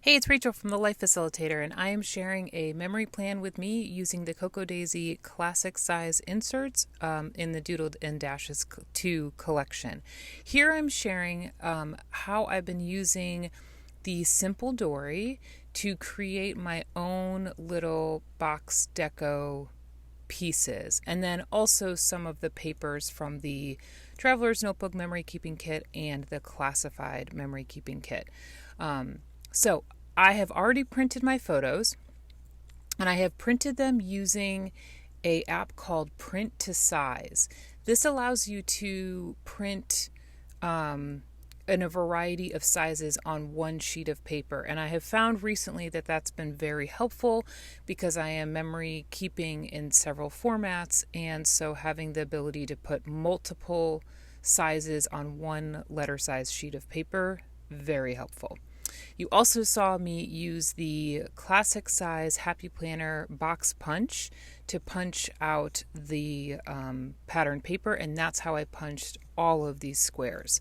Hey, it's Rachel from the Life Facilitator, and I am sharing a memory plan with me using the Cocoa Daisy classic size inserts in the Doodles and Dashes 2 collection. Here I'm sharing how I've been using the Simple Dory to create my own little box deco pieces, and then also some of the papers from the Traveler's Notebook Memory Keeping Kit and the Classified Memory Keeping Kit. So I have already printed my photos, and I have printed them using a app called Print to Size. This allows you to print in a variety of sizes on one sheet of paper. And I have found recently that that's been very helpful because I am memory keeping in several formats. And so having the ability to put multiple sizes on one letter size sheet of paper, very helpful. You also saw me use the classic size Happy Planner box punch to punch out the pattern paper, and that's how I punched all of these squares.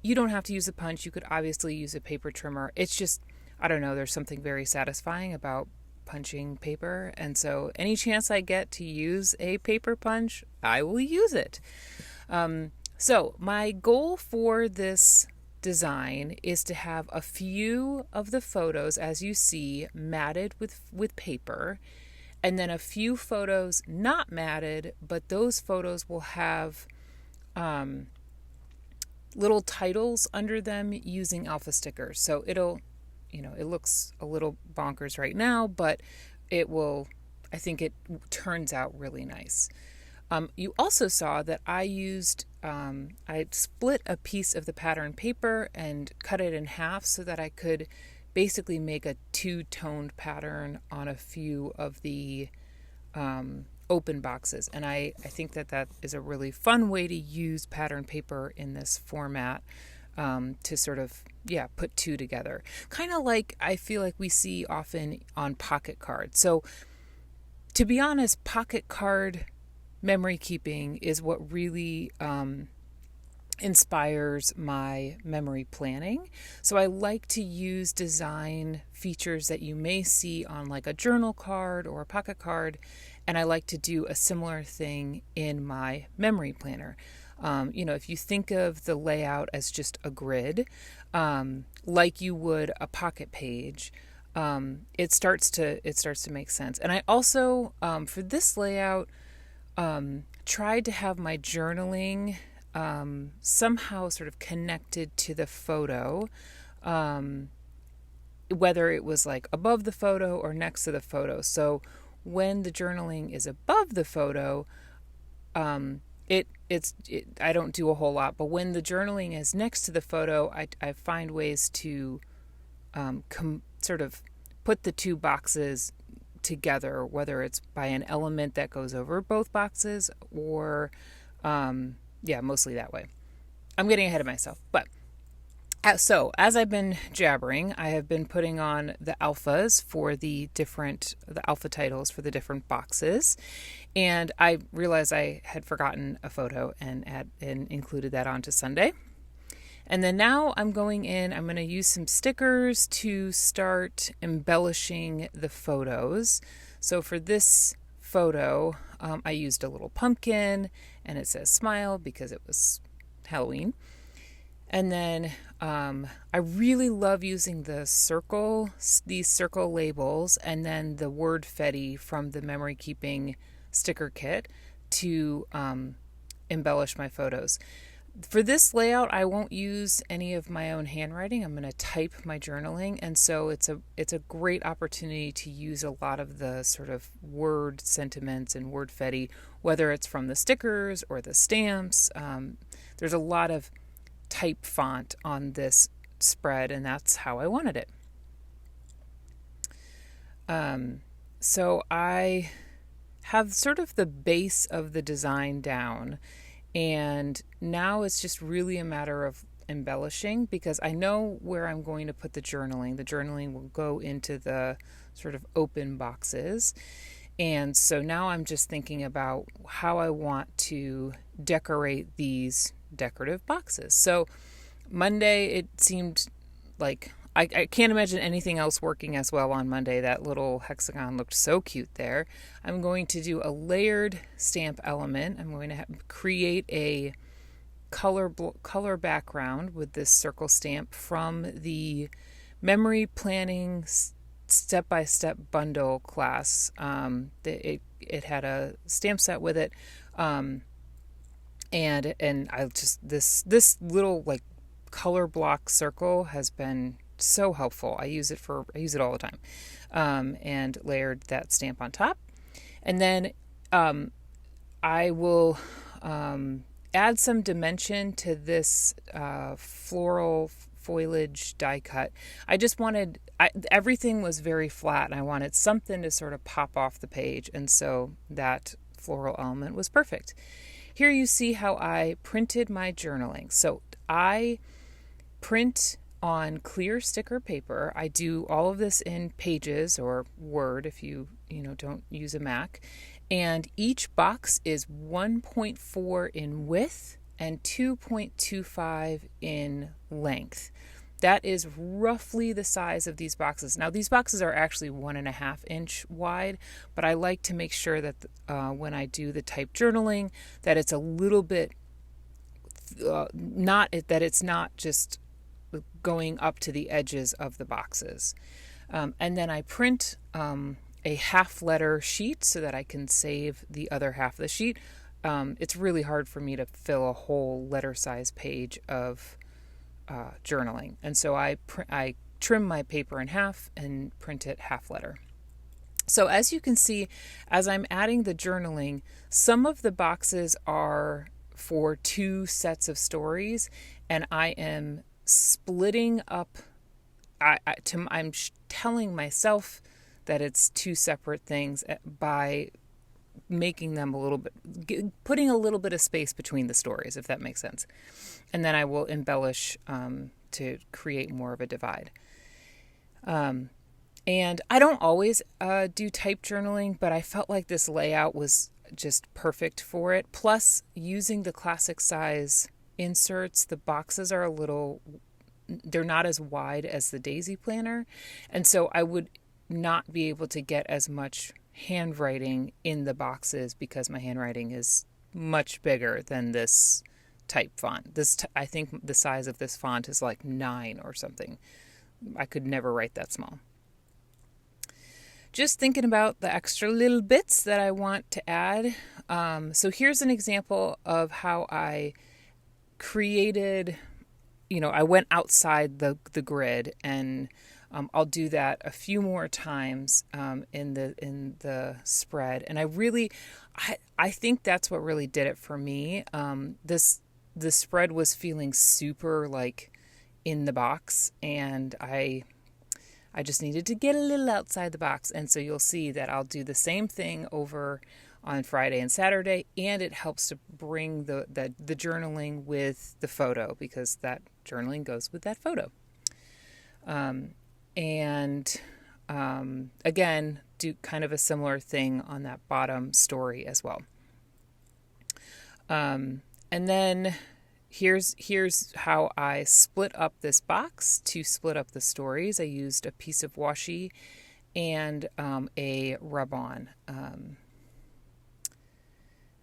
You don't have to use a punch. You could obviously use a paper trimmer. It's just, I don't know, there's something very satisfying about punching paper, and so any chance I get to use a paper punch, I will use it. So my goal for this design is to have a few of the photos, as you see, matted with paper, and then a few photos not matted, but those photos will have little titles under them using alpha stickers. So it'll, it looks a little bonkers right now, but I think it turns out really nice. You also saw that I split a piece of the pattern paper and cut it in half so that I could basically make a two-toned pattern on a few of the open boxes. And I think that is a really fun way to use pattern paper in this format to sort of, put two together. Kind of like I feel like we see often on pocket cards. So to be honest, pocket card memory keeping is what really inspires my memory planning. So I like to use design features that you may see on like a journal card or a pocket card, and I like to do a similar thing in my memory planner. If you think of the layout as just a grid, like you would a pocket page, it starts to make sense. And I also, for this layout, tried to have my journaling somehow sort of connected to the photo, whether it was like above the photo or next to the photo. So when the journaling is above the photo, I don't do a whole lot, but when the journaling is next to the photo, I find ways to sort of put the two boxes together, whether it's by an element that goes over both boxes or mostly that way. I'm getting ahead of myself, but as I've been jabbering, I have been putting on the alphas for the alpha titles for the different boxes, and I realized I had forgotten a photo and included that onto Sunday. And then now I'm going to use some stickers to start embellishing the photos. So for this photo, I used a little pumpkin, and it says smile because it was Halloween. And then I really love using these circle labels, and then the word Fetty from the memory keeping sticker kit to embellish my photos. For this layout, I won't use any of my own handwriting. I'm going to type my journaling, and so it's a great opportunity to use a lot of the sort of word sentiments and word fetty, whether it's from the stickers or the stamps. There's a lot of type font on this spread, and that's how I wanted it. So I have sort of the base of the design down, and now it's just really a matter of embellishing because I know where I'm going to put the journaling. The journaling will go into the sort of open boxes. And so now I'm just thinking about how I want to decorate these decorative boxes. So Monday, it seemed like I can't imagine anything else working as well on Monday. That little hexagon looked so cute there. I'm going to do a layered stamp element. I'm going to create a color background with this circle stamp from the memory planning step-by-step bundle class. It had a stamp set with it, and I just this little like color block circle has been so helpful. I use it all the time, and layered that stamp on top, and then I will add some dimension to this floral foliage die cut. I just wanted, everything was very flat and I wanted something to sort of pop off the page, and so that floral element was perfect. Here you see how I printed my journaling. So I print on clear sticker paper. I do all of this in Pages or Word if you don't use a Mac. And each box is 1.4 in width and 2.25 in length. That is roughly the size of these boxes. Now, these boxes are actually 1.5 inch wide, but I like to make sure that when I do the type journaling, that it's a little bit, that it's not just going up to the edges of the boxes. And then I print a half letter sheet so that I can save the other half of the sheet. It's really hard for me to fill a whole letter size page of journaling. And so I trim my paper in half and print it half letter. So as you can see, as I'm adding the journaling, some of the boxes are for 2 sets of stories, and I am splitting up. I'm telling myself that it's 2 separate things by making them a little bit, putting a little bit of space between the stories, if that makes sense. And then I will embellish to create more of a divide. And I don't always do type journaling, but I felt like this layout was just perfect for it. Plus, using the classic size inserts, the boxes are they're not as wide as the Daisy Planner. And so I would not be able to get as much handwriting in the boxes because my handwriting is much bigger than this type font. I think the size of this font is like 9 or something. I could never write that small. Just thinking about the extra little bits that I want to add. So here's an example of how I created, I went outside the grid, and I'll do that a few more times in the spread. And I think that's what really did it for me. The spread was feeling super like in the box, and I just needed to get a little outside the box. And so you'll see that I'll do the same thing over on Friday and Saturday, and it helps to bring the journaling with the photo, because that journaling goes with that photo. Again, do kind of a similar thing on that bottom story as well. And then here's how I split up this box to split up the stories. I used a piece of washi and a rub-on.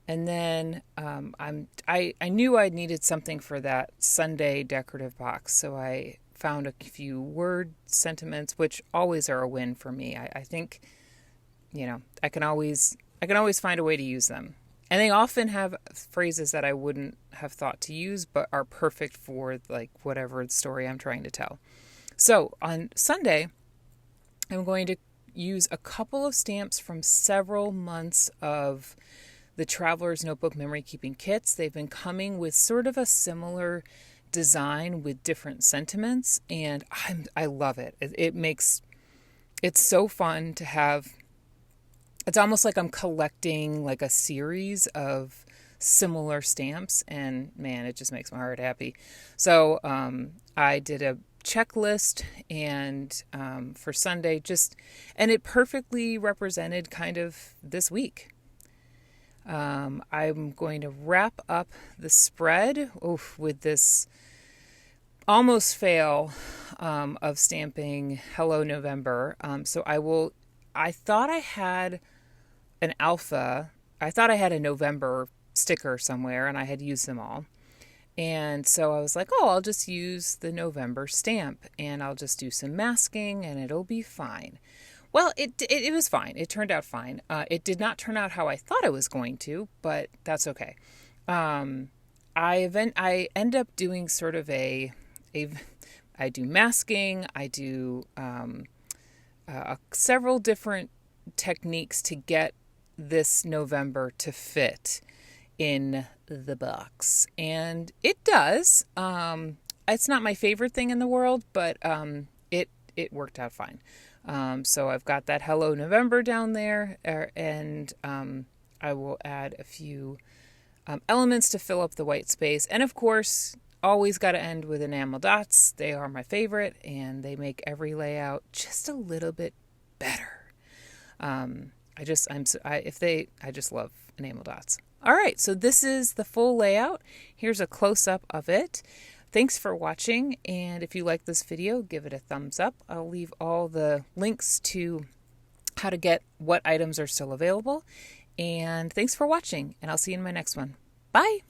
And then I knew I needed something for that Sunday decorative box, so I found a few word sentiments, which always are a win for me. I think, I can always find a way to use them. And they often have phrases that I wouldn't have thought to use, but are perfect for like whatever story I'm trying to tell. So on Sunday, I'm going to use a couple of stamps from several months of the Traveler's Notebook Memory Keeping Kits. They've been coming with sort of a similar design with different sentiments, and I love it. It's so fun to have. It's almost like I'm collecting like a series of similar stamps, and man, it just makes my heart happy. So I did a checklist and for Sunday, and it perfectly represented kind of this week. I'm going to wrap up the spread with this. almost fail of stamping Hello November. I thought I had an alpha. I thought I had a November sticker somewhere and I had used them all. And so I was like, oh, I'll just use the November stamp and I'll just do some masking and it'll be fine. Well, it was fine. It turned out fine. It did not turn out how I thought it was going to, but that's okay. I end up doing sort of I do masking. I do several different techniques to get this November to fit in the box, and it does. It's not my favorite thing in the world, but it worked out fine. So I've got that Hello November down there, and I will add a few elements to fill up the white space. And of course, always got to end with enamel dots. They are my favorite, and they make every layout just a little bit better. I just love enamel dots. All right, so this is the full layout. Here's a close-up of it. Thanks for watching, and if you like this video, give it a thumbs up. I'll leave all the links to how to get what items are still available. And thanks for watching, and I'll see you in my next one. Bye!